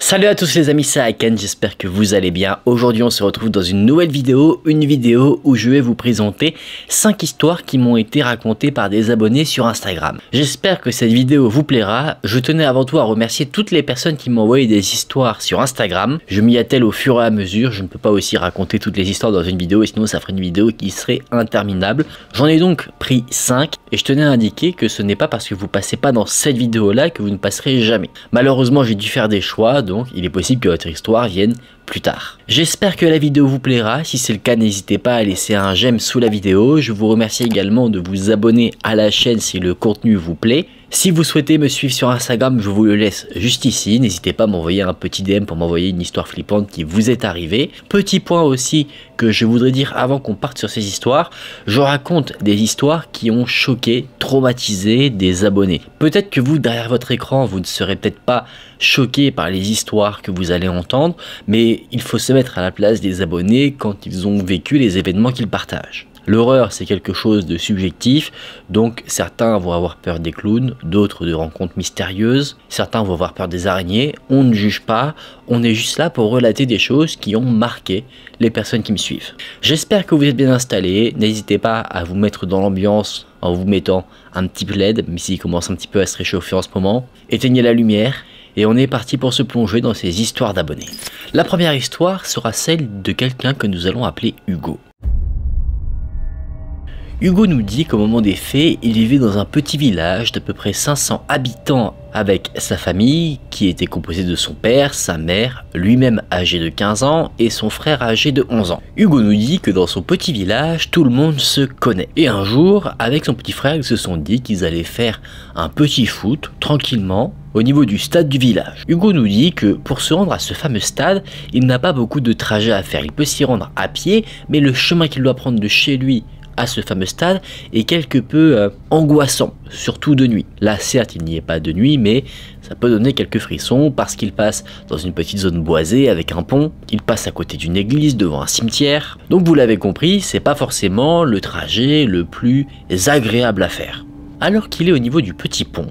Salut à tous les amis, c'est Aiken, j'espère que vous allez bien. Aujourd'hui on se retrouve dans une nouvelle vidéo, où je vais vous présenter 5 histoires qui m'ont été racontées par des abonnés sur Instagram. J'espère que cette vidéo vous plaira. Je tenais avant tout à remercier toutes les personnes qui m'ont envoyé des histoires sur Instagram. Je m'y attelle au fur et à mesure, je ne peux pas aussi raconter toutes les histoires dans une vidéo et sinon ça ferait une vidéo qui serait interminable. J'en ai donc pris 5 et je tenais à indiquer que ce n'est pas parce que vous passez pas dans cette vidéo là que vous ne passerez jamais. Malheureusement j'ai dû faire des choix, donc il est possible que votre histoire vienne plus tard. J'espère que la vidéo vous plaira, si c'est le cas n'hésitez pas à laisser un j'aime sous la vidéo. Je vous remercie également de vous abonner à la chaîne si le contenu vous plaît. Si vous souhaitez me suivre sur Instagram, je vous le laisse juste ici. N'hésitez pas à m'envoyer un petit DM pour m'envoyer une histoire flippante qui vous est arrivée. Petit point aussi que je voudrais dire avant qu'on parte sur ces histoires, je raconte des histoires qui ont choqué, traumatisé des abonnés. Peut-être que vous, derrière votre écran, vous ne serez peut-être pas choqué par les histoires que vous allez entendre, mais il faut se mettre à la place des abonnés quand ils ont vécu les événements qu'ils partagent. L'horreur, c'est quelque chose de subjectif, donc certains vont avoir peur des clowns, d'autres de rencontres mystérieuses, certains vont avoir peur des araignées. On ne juge pas, on est juste là pour relater des choses qui ont marqué les personnes qui me suivent. J'espère que vous êtes bien installés, n'hésitez pas à vous mettre dans l'ambiance en vous mettant un petit plaid, même s'il commence un petit peu à se réchauffer en ce moment. Éteignez la lumière. Et on est parti pour se plonger dans ces histoires d'abonnés. La première histoire sera celle de quelqu'un que nous allons appeler Hugo. Hugo nous dit qu'au moment des faits, il vivait dans un petit village d'à peu près 500 habitants avec sa famille qui était composée de son père, sa mère, lui-même âgé de 15 ans et son frère âgé de 11 ans. Hugo nous dit que dans son petit village, tout le monde se connaît. Et un jour, avec son petit frère, ils se sont dit qu'ils allaient faire un petit foot tranquillement au niveau du stade du village. Hugo nous dit que pour se rendre à ce fameux stade, il n'a pas beaucoup de trajet à faire. Il peut s'y rendre à pied, mais le chemin qu'il doit prendre de chez lui à ce fameux stade est quelque peu angoissant, surtout de nuit. Là certes il n'y est pas de nuit, mais ça peut donner quelques frissons parce qu'il passe dans une petite zone boisée avec un pont, il passe à côté d'une église devant un cimetière, donc vous l'avez compris, c'est pas forcément le trajet le plus agréable à faire. Alors qu'il est au niveau du petit pont,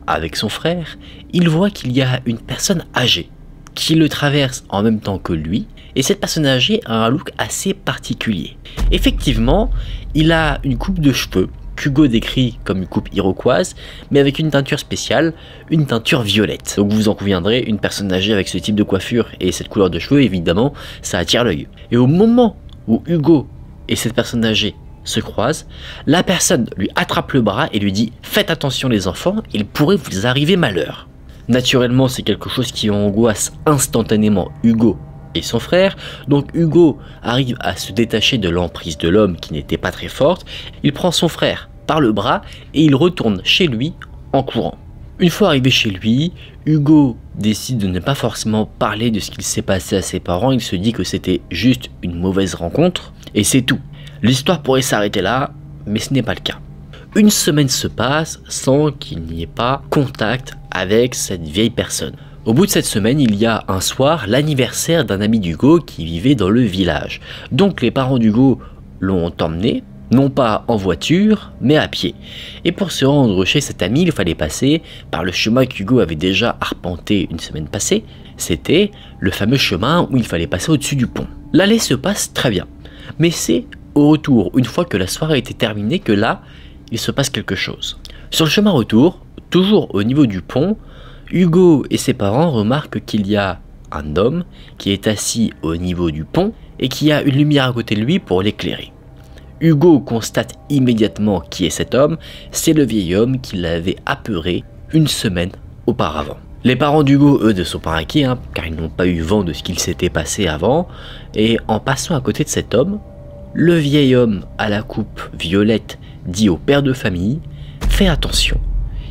avec son frère, il voit qu'il y a une personne âgée qui le traverse en même temps que lui, et cette personne âgée a un look assez particulier. Effectivement, il a une coupe de cheveux qu'Hugo décrit comme une coupe iroquoise, mais avec une teinture spéciale, une teinture violette. Donc vous en conviendrez, une personne âgée avec ce type de coiffure et cette couleur de cheveux, évidemment, ça attire l'œil. Et au moment où Hugo et cette personne âgée se croisent, la personne lui attrape le bras et lui dit « Faites attention les enfants, il pourrait vous arriver malheur ». Naturellement, c'est quelque chose qui angoisse instantanément Hugo et son frère, donc Hugo arrive à se détacher de l'emprise de l'homme qui n'était pas très forte, il prend son frère par le bras et il retourne chez lui en courant. Une fois arrivé chez lui, Hugo décide de ne pas forcément parler de ce qu'il s'est passé à ses parents, il se dit que c'était juste une mauvaise rencontre et c'est tout. L'histoire pourrait s'arrêter là, mais ce n'est pas le cas. Une semaine se passe sans qu'il n'y ait pas contact avec cette vieille personne. Au bout de cette semaine, il y a un soir l'anniversaire d'un ami d'Hugo qui vivait dans le village. Donc les parents d'Hugo l'ont emmené, non pas en voiture, mais à pied. Et pour se rendre chez cet ami, il fallait passer par le chemin qu'Hugo avait déjà arpenté une semaine passée. C'était le fameux chemin où il fallait passer au-dessus du pont. L'aller se passe très bien, mais c'est au retour, une fois que la soirée était terminée, que là, il se passe quelque chose. Sur le chemin retour, toujours au niveau du pont, Hugo et ses parents remarquent qu'il y a un homme qui est assis au niveau du pont et qui a une lumière à côté de lui pour l'éclairer. Hugo constate immédiatement qui est cet homme, c'est le vieil homme qui l'avait apeuré une semaine auparavant. Les parents d'Hugo, eux, ne sont pas inquiets, car ils n'ont pas eu vent de ce qu'il s'était passé avant, et en passant à côté de cet homme, le vieil homme à la coupe violette dit au père de famille « Fais attention,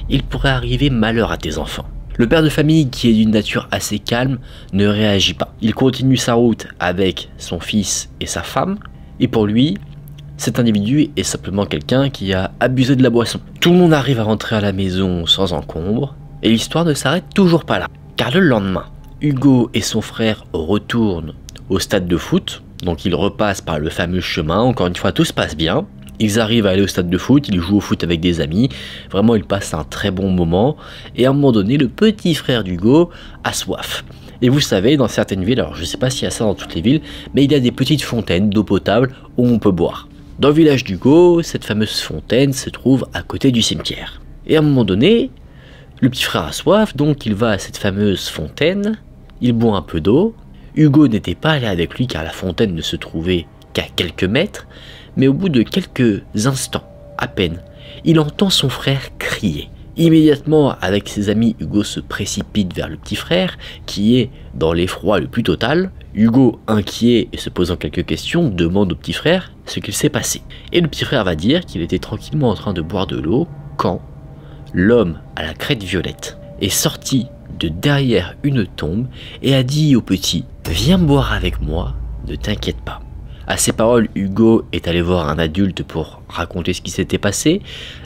il pourrait arriver malheur à tes enfants ». Le père de famille, qui est d'une nature assez calme, ne réagit pas. Il continue sa route avec son fils et sa femme, et pour lui, cet individu est simplement quelqu'un qui a abusé de la boisson. Tout le monde arrive à rentrer à la maison sans encombre, et l'histoire ne s'arrête toujours pas là. Car le lendemain, Hugo et son frère retournent au stade de foot, donc ils repassent par le fameux chemin, encore une fois tout se passe bien. Ils arrivent à aller au stade de foot, ils jouent au foot avec des amis, vraiment ils passent un très bon moment, et à un moment donné, le petit frère d'Hugo a soif. Et vous savez, dans certaines villes, alors je sais pas s'il y a ça dans toutes les villes, mais il y a des petites fontaines d'eau potable où on peut boire. Dans le village d'Hugo, cette fameuse fontaine se trouve à côté du cimetière. Et à un moment donné, le petit frère a soif, donc il va à cette fameuse fontaine, il boit un peu d'eau. Hugo n'était pas allé avec lui car la fontaine ne se trouvait qu'à quelques mètres, mais au bout de quelques instants, à peine, il entend son frère crier. Immédiatement, avec ses amis, Hugo se précipite vers le petit frère, qui est dans l'effroi le plus total. Hugo, inquiet et se posant quelques questions, demande au petit frère ce qu'il s'est passé. Et le petit frère va dire qu'il était tranquillement en train de boire de l'eau quand l'homme à la crête violette est sorti de derrière une tombe et a dit au petit « Viens boire avec moi, ne t'inquiète pas ». À ces paroles, Hugo est allé voir un adulte pour raconter ce qui s'était passé.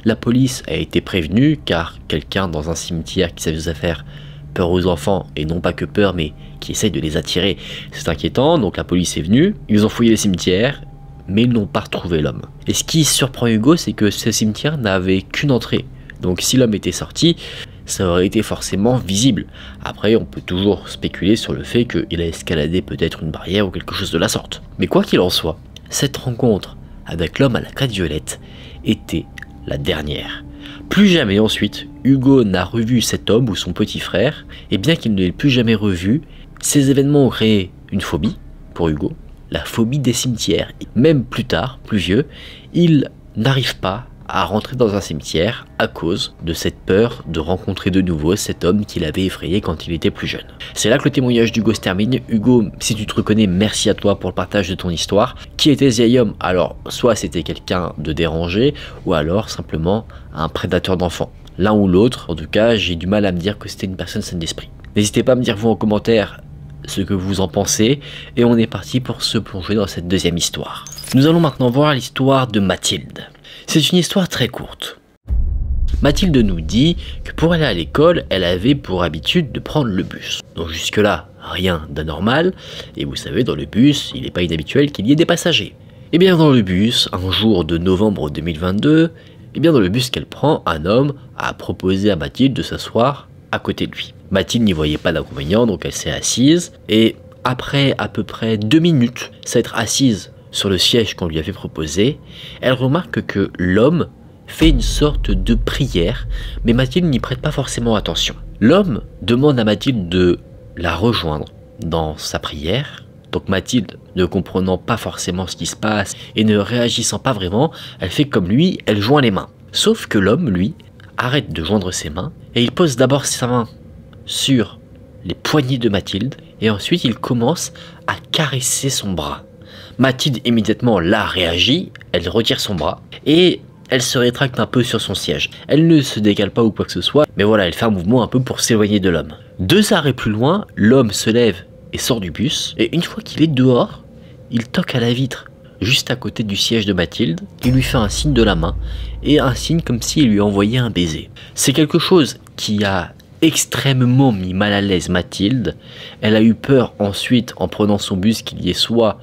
La police a été prévenue car quelqu'un dans un cimetière qui s'amuse à faire peur aux enfants, et non pas que peur mais qui essaye de les attirer, c'est inquiétant. Donc la police est venue, ils ont fouillé le cimetière mais ils n'ont pas retrouvé l'homme. Et ce qui surprend Hugo, c'est que ce cimetière n'avait qu'une entrée. Donc si l'homme était sorti, ça aurait été forcément visible. Après, on peut toujours spéculer sur le fait qu'il a escaladé peut-être une barrière ou quelque chose de la sorte. Mais quoi qu'il en soit, cette rencontre avec l'homme à la crête violette était la dernière. Plus jamais ensuite, Hugo n'a revu cet homme ou son petit frère, et bien qu'il ne l'ait plus jamais revu, ces événements ont créé une phobie pour Hugo, la phobie des cimetières. Même plus tard, plus vieux, il n'arrive pas à rentrer dans un cimetière à cause de cette peur de rencontrer de nouveau cet homme qu'il avait effrayé quand il était plus jeune. C'est là que le témoignage d'Hugo se termine. Hugo, si tu te reconnais, merci à toi pour le partage de ton histoire. Qui était ce vieil homme? Alors, soit c'était quelqu'un de dérangé, ou alors simplement un prédateur d'enfants. L'un ou l'autre, en tout cas, j'ai du mal à me dire que c'était une personne saine d'esprit. N'hésitez pas à me dire vous en commentaire ce que vous en pensez, et on est parti pour se plonger dans cette deuxième histoire. Nous allons maintenant voir l'histoire de Mathilde. C'est une histoire très courte. Mathilde nous dit que pour aller à l'école, elle avait pour habitude de prendre le bus. Donc jusque là, rien d'anormal, et vous savez, dans le bus, il n'est pas inhabituel qu'il y ait des passagers. Et bien dans le bus, un jour de novembre 2022, et bien dans le bus qu'elle prend, un homme a proposé à Mathilde de s'asseoir à côté de lui. Mathilde n'y voyait pas d'inconvénient, donc elle s'est assise, et après à peu près 2 minutes, s'être assise sur le siège qu'on lui avait proposé, elle remarque que l'homme fait une sorte de prière, mais Mathilde n'y prête pas forcément attention. L'homme demande à Mathilde de la rejoindre dans sa prière, donc Mathilde, ne comprenant pas forcément ce qui se passe et ne réagissant pas vraiment, elle fait comme lui, elle joint les mains. Sauf que l'homme, lui, arrête de joindre ses mains et il pose d'abord sa main sur les poignets de Mathilde et ensuite il commence à caresser son bras. Mathilde immédiatement là réagit, elle retire son bras et elle se rétracte un peu sur son siège. Elle ne se décale pas ou quoi que ce soit, mais voilà, elle fait un mouvement un peu pour s'éloigner de l'homme. 2 arrêts plus loin, l'homme se lève et sort du bus, et une fois qu'il est dehors, il toque à la vitre juste à côté du siège de Mathilde, il lui fait un signe de la main, et un signe comme s'il lui envoyait un baiser. C'est quelque chose qui a extrêmement mis mal à l'aise Mathilde. Elle a eu peur ensuite en prenant son bus qu'il y ait soit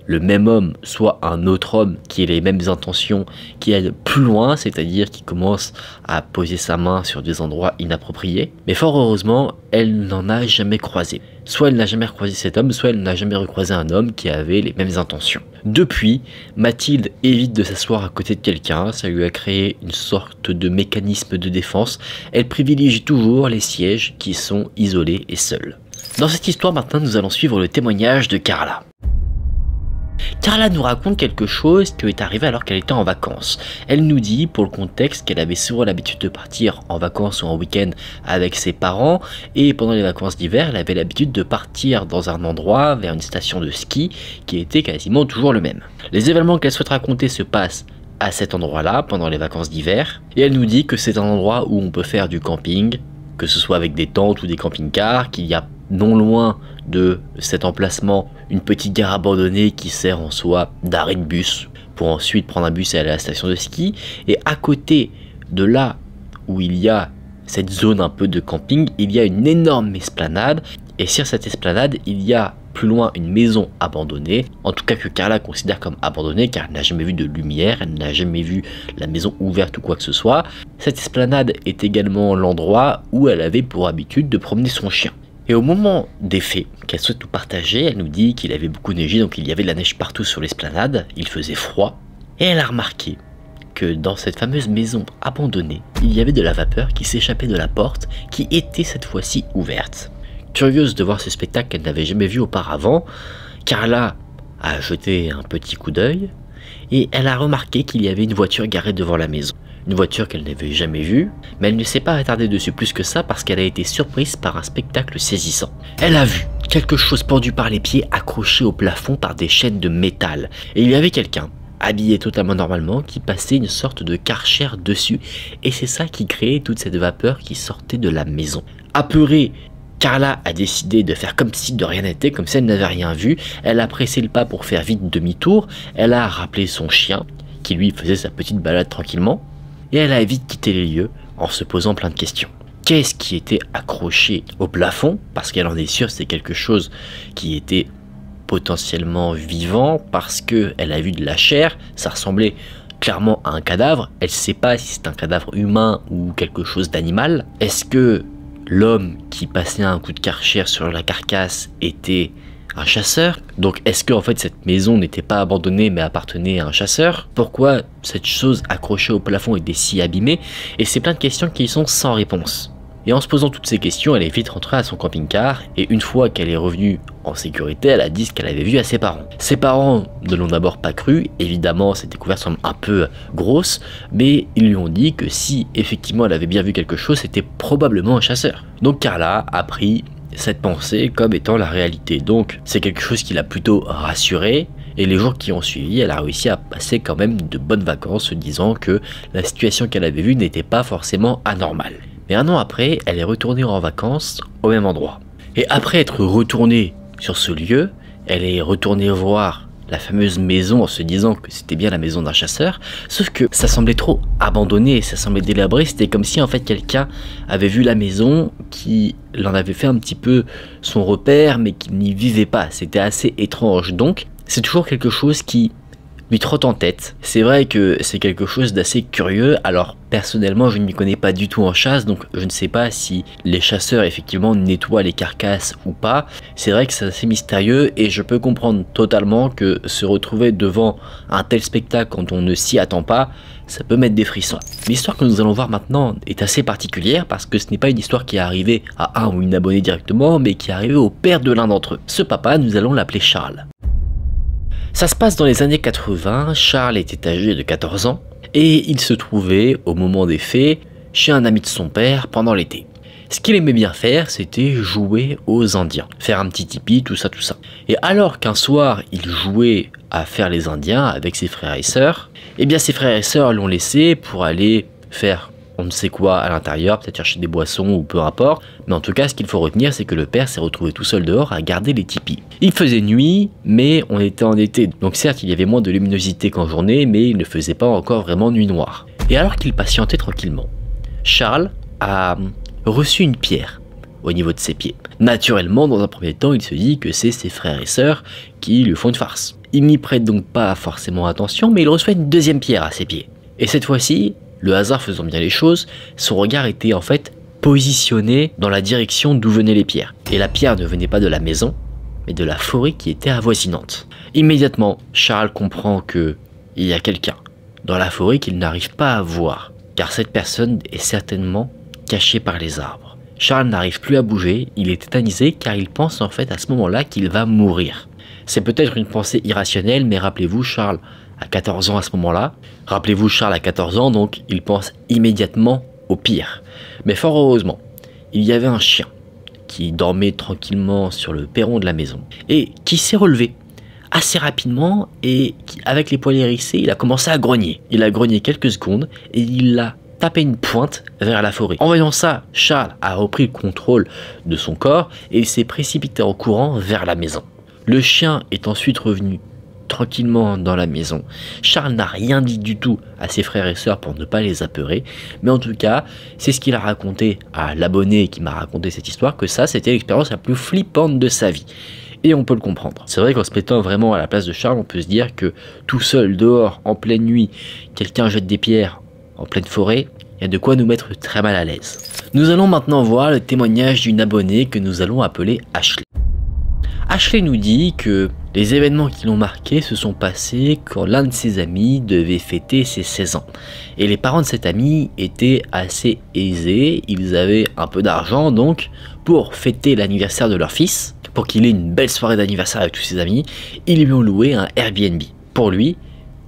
le même homme, soit un autre homme qui ait les mêmes intentions, qui aille plus loin, c'est-à-dire qui commence à poser sa main sur des endroits inappropriés. Mais fort heureusement, elle n'en a jamais croisé. Soit elle n'a jamais recroisé cet homme, soit elle n'a jamais recroisé un homme qui avait les mêmes intentions. Depuis, Mathilde évite de s'asseoir à côté de quelqu'un, ça lui a créé une sorte de mécanisme de défense. Elle privilégie toujours les sièges qui sont isolés et seuls. Dans cette histoire maintenant, nous allons suivre le témoignage de Carla. Carla nous raconte quelque chose qui est arrivé alors qu'elle était en vacances. Elle nous dit, pour le contexte, qu'elle avait souvent l'habitude de partir en vacances ou en week-end avec ses parents, et pendant les vacances d'hiver, elle avait l'habitude de partir dans un endroit, vers une station de ski, qui était quasiment toujours le même. Les événements qu'elle souhaite raconter se passent à cet endroit-là, pendant les vacances d'hiver, et elle nous dit que c'est un endroit où on peut faire du camping, que ce soit avec des tentes ou des camping-cars, qu'il y a non loin de cet emplacement une petite gare abandonnée qui sert en soi d'arrêt de bus pour ensuite prendre un bus et aller à la station de ski. Et à côté de là où il y a cette zone un peu de camping, il y a une énorme esplanade, et sur cette esplanade il y a plus loin une maison abandonnée, en tout cas que Carla considère comme abandonnée car elle n'a jamais vu de lumière, elle n'a jamais vu la maison ouverte ou quoi que ce soit. Cette esplanade est également l'endroit où elle avait pour habitude de promener son chien. Et au moment des faits, qu'elle souhaite nous partager, elle nous dit qu'il avait beaucoup neigé, donc il y avait de la neige partout sur l'esplanade, il faisait froid, et elle a remarqué que dans cette fameuse maison abandonnée, il y avait de la vapeur qui s'échappait de la porte, qui était cette fois-ci ouverte. Curieuse de voir ce spectacle qu'elle n'avait jamais vu auparavant, Carla a jeté un petit coup d'œil, et elle a remarqué qu'il y avait une voiture garée devant la maison. Une voiture qu'elle n'avait jamais vue, mais elle ne s'est pas attardée dessus plus que ça parce qu'elle a été surprise par un spectacle saisissant. Elle a vu quelque chose pendu par les pieds accroché au plafond par des chaînes de métal, et il y avait quelqu'un habillé totalement normalement, qui passait une sorte de karcher dessus, et c'est ça qui créait toute cette vapeur qui sortait de la maison. Apeurée, Carla a décidé de faire comme si de rien n'était, comme si elle n'avait rien vu. Elle a pressé le pas pour faire vite demi-tour, elle a rappelé son chien, qui lui faisait sa petite balade tranquillement, et elle a vite quitté les lieux en se posant plein de questions. Qu'est-ce qui était accroché au plafond? Parce qu'elle en est sûre, c'est quelque chose qui était potentiellement vivant, parce qu'elle a vu de la chair, ça ressemblait clairement à un cadavre. Elle ne sait pas si c'est un cadavre humain ou quelque chose d'animal. Est-ce que l'homme qui passait un coup de karcher sur la carcasse était un chasseur? Donc est-ce que en fait cette maison n'était pas abandonnée mais appartenait à un chasseur? Pourquoi cette chose accrochée au plafond était si abîmée? Et c'est plein de questions qui sont sans réponse. Et en se posant toutes ces questions, elle est vite rentrée à son camping-car, et une fois qu'elle est revenue en sécurité, elle a dit ce qu'elle avait vu à ses parents. Ses parents ne l'ont d'abord pas cru, évidemment cette découverte semble un peu grosse, mais ils lui ont dit que si effectivement elle avait bien vu quelque chose, c'était probablement un chasseur. Donc Carla a pris cette pensée comme étant la réalité, donc c'est quelque chose qui l'a plutôt rassurée. Et les jours qui ont suivi, elle a réussi à passer quand même de bonnes vacances, se disant que la situation qu'elle avait vue n'était pas forcément anormale. Mais un an après, elle est retournée en vacances au même endroit. Et après être retournée sur ce lieu, elle est retournée voir la fameuse maison en se disant que c'était bien la maison d'un chasseur, sauf que ça semblait trop abandonné, ça semblait délabré, c'était comme si en fait quelqu'un avait vu la maison, qui l'en avait fait un petit peu son repère, mais qui n'y vivait pas. C'était assez étrange, donc c'est toujours quelque chose qui lui trotte en tête. C'est vrai que c'est quelque chose d'assez curieux. Alors personnellement je ne m'y connais pas du tout en chasse, donc je ne sais pas si les chasseurs effectivement nettoient les carcasses ou pas. C'est vrai que c'est assez mystérieux, et je peux comprendre totalement que se retrouver devant un tel spectacle quand on ne s'y attend pas, ça peut mettre des frissons. L'histoire que nous allons voir maintenant est assez particulière parce que ce n'est pas une histoire qui est arrivée à un ou une abonnée directement, mais qui est arrivée au père de l'un d'entre eux. Ce papa, nous allons l'appeler Charles. Ça se passe dans les années 80, Charles était âgé de 14 ans et il se trouvait, au moment des faits, chez un ami de son père pendant l'été. Ce qu'il aimait bien faire, c'était jouer aux Indiens, faire un petit tipi, tout ça. Et alors qu'un soir, il jouait à faire les Indiens avec ses frères et sœurs, eh bien ses frères et sœurs l'ont laissé pour aller faire on ne sait quoi à l'intérieur, peut-être chercher des boissons ou peu importe, mais en tout cas ce qu'il faut retenir, c'est que le père s'est retrouvé tout seul dehors à garder les tipis. Il faisait nuit, mais on était en été, donc certes il y avait moins de luminosité qu'en journée, mais il ne faisait pas encore vraiment nuit noire. Et alors qu'il patientait tranquillement, Charles a reçu une pierre au niveau de ses pieds. Naturellement, dans un premier temps, il se dit que c'est ses frères et sœurs qui lui font une farce. Il n'y prête donc pas forcément attention, mais il reçoit une deuxième pierre à ses pieds. Et cette fois-ci, le hasard faisant bien les choses, son regard était en fait positionné dans la direction d'où venaient les pierres. Et la pierre ne venait pas de la maison, mais de la forêt qui était avoisinante. Immédiatement, Charles comprend que il y a quelqu'un dans la forêt qu'il n'arrive pas à voir, car cette personne est certainement cachée par les arbres. Charles n'arrive plus à bouger, il est tétanisé car il pense en fait à ce moment-là qu'il va mourir. C'est peut-être une pensée irrationnelle, mais rappelez-vous, Charles a 14 ans à ce moment-là. Rappelez-vous, Charles a 14 ans, donc il pense immédiatement au pire. Mais fort heureusement, il y avait un chien qui dormait tranquillement sur le perron de la maison et qui s'est relevé assez rapidement et qui, avec les poils hérissés, il a commencé à grogner. Il a grogné quelques secondes et il a tapé une pointe vers la forêt. En voyant ça, Charles a repris le contrôle de son corps et il s'est précipité en courant vers la maison. Le chien est ensuite revenu tranquillement dans la maison. Charles n'a rien dit du tout à ses frères et sœurs pour ne pas les apeurer, mais en tout cas, c'est ce qu'il a raconté à l'abonné qui m'a raconté cette histoire, que ça, c'était l'expérience la plus flippante de sa vie. Et on peut le comprendre. C'est vrai qu'en se mettant vraiment à la place de Charles, on peut se dire que tout seul, dehors, en pleine nuit, quelqu'un jette des pierres en pleine forêt, il y a de quoi nous mettre très mal à l'aise. Nous allons maintenant voir le témoignage d'une abonnée que nous allons appeler Ashley. Ashley nous dit que les événements qui l'ont marqué se sont passés quand l'un de ses amis devait fêter ses 16 ans. Et les parents de cet ami étaient assez aisés, ils avaient un peu d'argent donc pour fêter l'anniversaire de leur fils, pour qu'il ait une belle soirée d'anniversaire avec tous ses amis, ils lui ont loué un Airbnb pour lui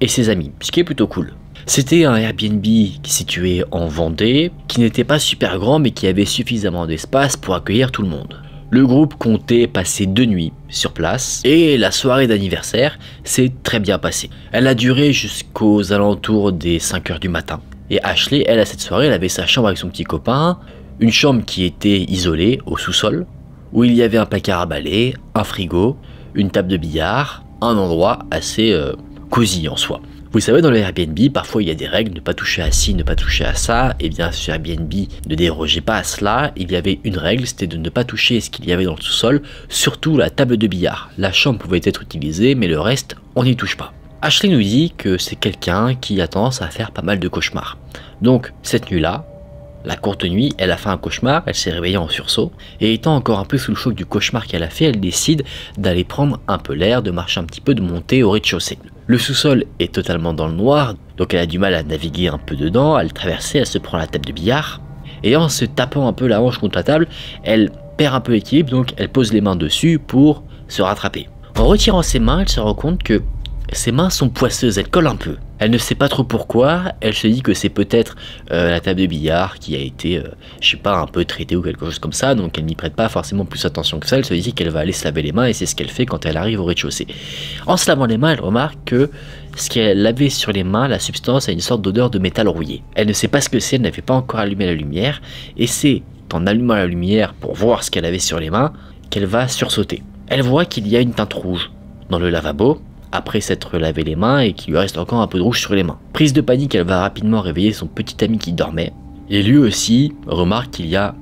et ses amis, ce qui est plutôt cool. C'était un Airbnb situé en Vendée, qui n'était pas super grand mais qui avait suffisamment d'espace pour accueillir tout le monde. Le groupe comptait passer 2 nuits sur place et la soirée d'anniversaire s'est très bien passée. Elle a duré jusqu'aux alentours des 5 heures du matin. Et Ashley, elle, à cette soirée, elle avait sa chambre avec son petit copain, une chambre qui était isolée au sous-sol, où il y avait un placard à balai, un frigo, une table de billard, un endroit assez cosy en soi. Vous savez, dans le Airbnb, parfois il y a des règles, ne pas toucher à ci, ne pas toucher à ça, et bien sur Airbnb ne dérogeait pas à cela, il y avait une règle, c'était de ne pas toucher à ce qu'il y avait dans le sous-sol, surtout la table de billard. La chambre pouvait être utilisée, mais le reste, on n'y touche pas. Ashley nous dit que c'est quelqu'un qui a tendance à faire pas mal de cauchemars. Donc, cette nuit-là, la courte nuit, elle a fait un cauchemar, elle s'est réveillée en sursaut, et étant encore un peu sous le choc du cauchemar qu'elle a fait, elle décide d'aller prendre un peu l'air, de marcher un petit peu, de monter au rez-de-chaussée. Le sous-sol est totalement dans le noir, donc elle a du mal à naviguer un peu dedans, à le traverser, elle se prend la table de billard, et en se tapant un peu la hanche contre la table, elle perd un peu l'équilibre, donc elle pose les mains dessus pour se rattraper. En retirant ses mains, elle se rend compte que ses mains sont poisseuses, elles collent un peu. Elle ne sait pas trop pourquoi, elle se dit que c'est peut-être la table de billard qui a été, je sais pas, un peu traitée ou quelque chose comme ça, donc elle n'y prête pas forcément plus attention que ça, elle se dit qu'elle va aller se laver les mains et c'est ce qu'elle fait quand elle arrive au rez-de-chaussée. En se lavant les mains, elle remarque que ce qu'elle avait sur les mains, la substance a une sorte d'odeur de métal rouillé. Elle ne sait pas ce que c'est, elle n'avait pas encore allumé la lumière, et c'est en allumant la lumière pour voir ce qu'elle avait sur les mains qu'elle va sursauter. Elle voit qu'il y a une teinte rouge dans le lavabo, après s'être lavé les mains et qu'il lui reste encore un peu de rouge sur les mains. Prise de panique, elle va rapidement réveiller son petit ami qui dormait. Et lui aussi remarque qu'il y a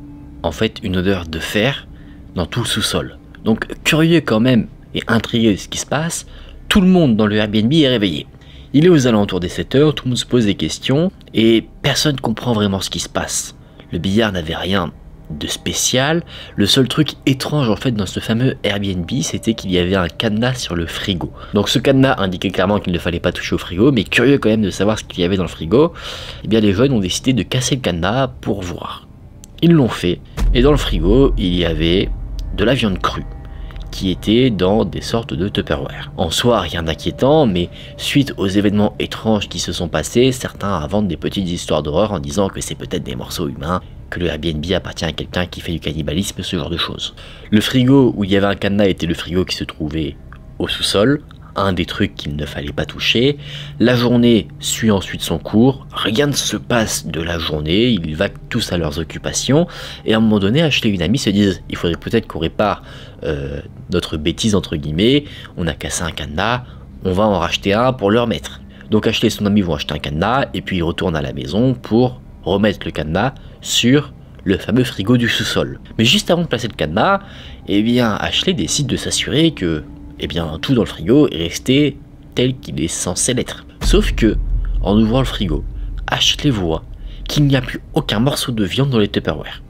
en fait une odeur de fer dans tout le sous-sol. Donc curieux quand même et intrigué de ce qui se passe, tout le monde dans le Airbnb est réveillé. Il est aux alentours des 7 heures, tout le monde se pose des questions et personne ne comprend vraiment ce qui se passe. Le billard n'avait rien de spécial. Le seul truc étrange en fait dans ce fameux Airbnb, c'était qu'il y avait un cadenas sur le frigo. Donc ce cadenas indiquait clairement qu'il ne fallait pas toucher au frigo, mais curieux quand même de savoir ce qu'il y avait dans le frigo, eh bien les jeunes ont décidé de casser le cadenas pour voir. Ils l'ont fait, et dans le frigo, il y avait de la viande crue, qui était dans des sortes de Tupperware. En soi, rien d'inquiétant, mais suite aux événements étranges qui se sont passés, certains inventent des petites histoires d'horreur en disant que c'est peut-être des morceaux humains, que le Airbnb appartient à quelqu'un qui fait du cannibalisme, ce genre de choses. Le frigo où il y avait un cadenas était le frigo qui se trouvait au sous-sol, un des trucs qu'il ne fallait pas toucher. La journée suit ensuite son cours, rien ne se passe de la journée, ils vaquent tous à leurs occupations, et à un moment donné, Ashley et une amie se disent il faudrait peut-être qu'on répare notre bêtise entre guillemets, on a cassé un cadenas, on va en racheter un pour le remettre. Donc Ashley et son ami vont acheter un cadenas, et puis ils retournent à la maison pour remettre le cadenas sur le fameux frigo du sous-sol. Mais juste avant de placer le cadenas, eh bien Ashley décide de s'assurer que tout dans le frigo est resté tel qu'il est censé l'être. Sauf que, en ouvrant le frigo, Ashley voit qu'il n'y a plus aucun morceau de viande dans les Tupperware.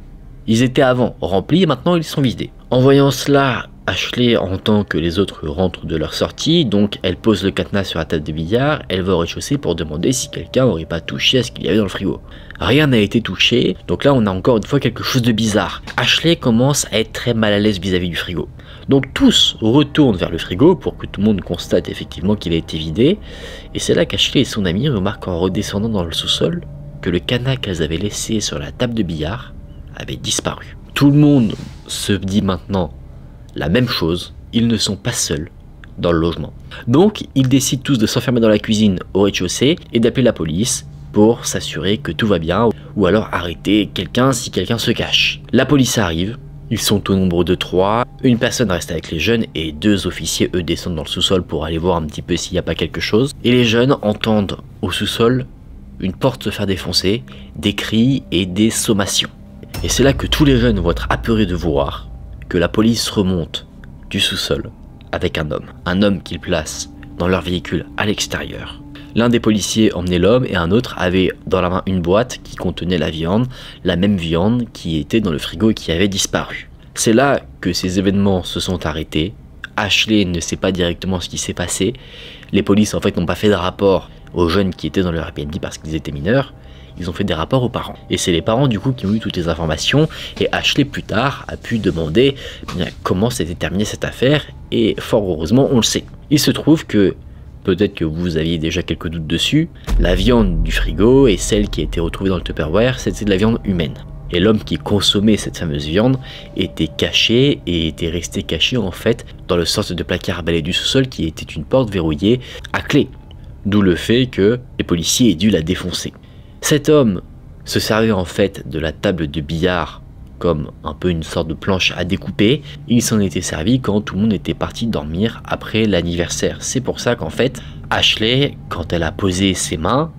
Ils étaient avant remplis et maintenant ils sont vidés. En voyant cela, Ashley entend que les autres rentrent de leur sortie, donc elle pose le cadenas sur la table de billard, elle va au rez-de-chaussée pour demander si quelqu'un n'aurait pas touché à ce qu'il y avait dans le frigo. Rien n'a été touché, donc là on a encore une fois quelque chose de bizarre. Ashley commence à être très mal à l'aise vis-à-vis du frigo. Donc tous retournent vers le frigo pour que tout le monde constate effectivement qu'il a été vidé, et c'est là qu'Ashley et son ami remarquent en redescendant dans le sous-sol que le cadenas qu'elles avaient laissé sur la table de billard avait disparu. Tout le monde se dit maintenant la même chose, ils ne sont pas seuls dans le logement. Donc ils décident tous de s'enfermer dans la cuisine au rez-de-chaussée et d'appeler la police pour s'assurer que tout va bien ou alors arrêter quelqu'un si quelqu'un se cache. La police arrive, ils sont au nombre de 3, une personne reste avec les jeunes et 2 officiers eux descendent dans le sous-sol pour aller voir un petit peu s'il n'y a pas quelque chose. Et les jeunes entendent au sous-sol une porte se faire défoncer, des cris et des sommations. Et c'est là que tous les jeunes vont être apeurés de voir que la police remonte du sous-sol avec un homme qu'ils placent dans leur véhicule à l'extérieur. L'un des policiers emmenait l'homme et un autre avait dans la main une boîte qui contenait la même viande qui était dans le frigo et qui avait disparu. C'est là que ces événements se sont arrêtés. Ashley ne sait pas directement ce qui s'est passé. Les polices en fait n'ont pas fait de rapport aux jeunes qui étaient dans leur Airbnb parce qu'ils étaient mineurs. Ils ont fait des rapports aux parents. Et c'est les parents du coup qui ont eu toutes les informations. Et Ashley plus tard a pu demander comment s'était terminée cette affaire. Et fort heureusement on le sait. Il se trouve que, peut-être que vous aviez déjà quelques doutes dessus, la viande du frigo et celle qui a été retrouvée dans le Tupperware, c'était de la viande humaine. Et l'homme qui consommait cette fameuse viande était caché et était resté caché en fait dans le sorte de placard à balai du sous-sol qui était une porte verrouillée à clé. D'où le fait que les policiers aient dû la défoncer. Cet homme se servait en fait de la table de billard comme un peu une sorte de planche à découper. Il s'en était servi quand tout le monde était parti dormir après l'anniversaire. C'est pour ça qu'en fait Ashley, quand elle a posé ses mains,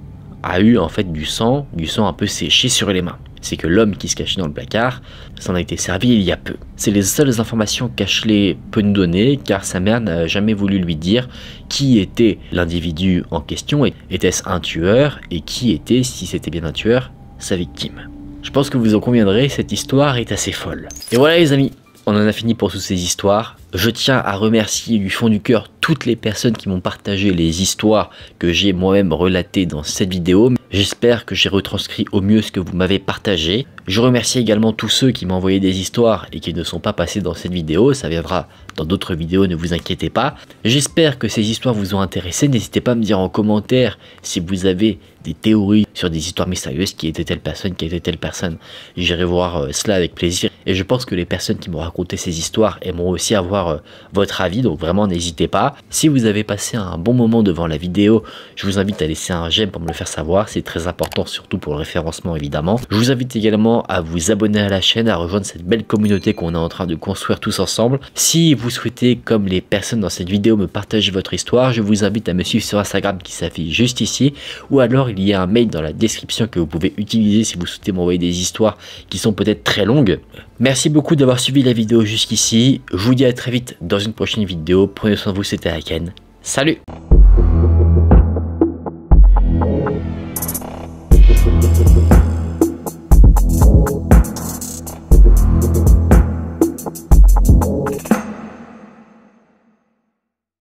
a eu en fait du sang un peu séché sur les mains. C'est que l'homme qui se cachait dans le placard s'en a été servi il y a peu. C'est les seules informations qu'Ashley peut nous donner car sa mère n'a jamais voulu lui dire qui était l'individu en question. Était-ce un tueur et qui était, si c'était bien un tueur, sa victime. Je pense que vous en conviendrez, cette histoire est assez folle. Et voilà les amis, on en a fini pour toutes ces histoires. Je tiens à remercier du fond du cœur toutes les personnes qui m'ont partagé les histoires que j'ai moi-même relatées dans cette vidéo. J'espère que j'ai retranscrit au mieux ce que vous m'avez partagé. Je remercie également tous ceux qui m'ont envoyé des histoires et qui ne sont pas passés dans cette vidéo. Ça viendra dans d'autres vidéos, ne vous inquiétez pas. J'espère que ces histoires vous ont intéressé. N'hésitez pas à me dire en commentaire si vous avez des théories sur des histoires mystérieuses, qui était telle personne. J'irai voir cela avec plaisir. Et je pense que les personnes qui m'ont raconté ces histoires aimeront aussi avoir votre avis. Donc vraiment n'hésitez pas. Si vous avez passé un bon moment devant la vidéo, je vous invite à laisser un j'aime pour me le faire savoir. C'est très important, surtout pour le référencement évidemment. Je vous invite également à vous abonner à la chaîne, à rejoindre cette belle communauté qu'on est en train de construire tous ensemble. Si vous souhaitez, comme les personnes dans cette vidéo, me partager votre histoire, je vous invite à me suivre sur Instagram qui s'affiche juste ici, ou alors il y a un mail dans la description que vous pouvez utiliser si vous souhaitez m'envoyer des histoires qui sont peut-être très longues. Merci beaucoup d'avoir suivi la vidéo jusqu'ici. Je vous dis à très vite dans une prochaine vidéo. Prenez soin de vous, c'était Haken. Salut!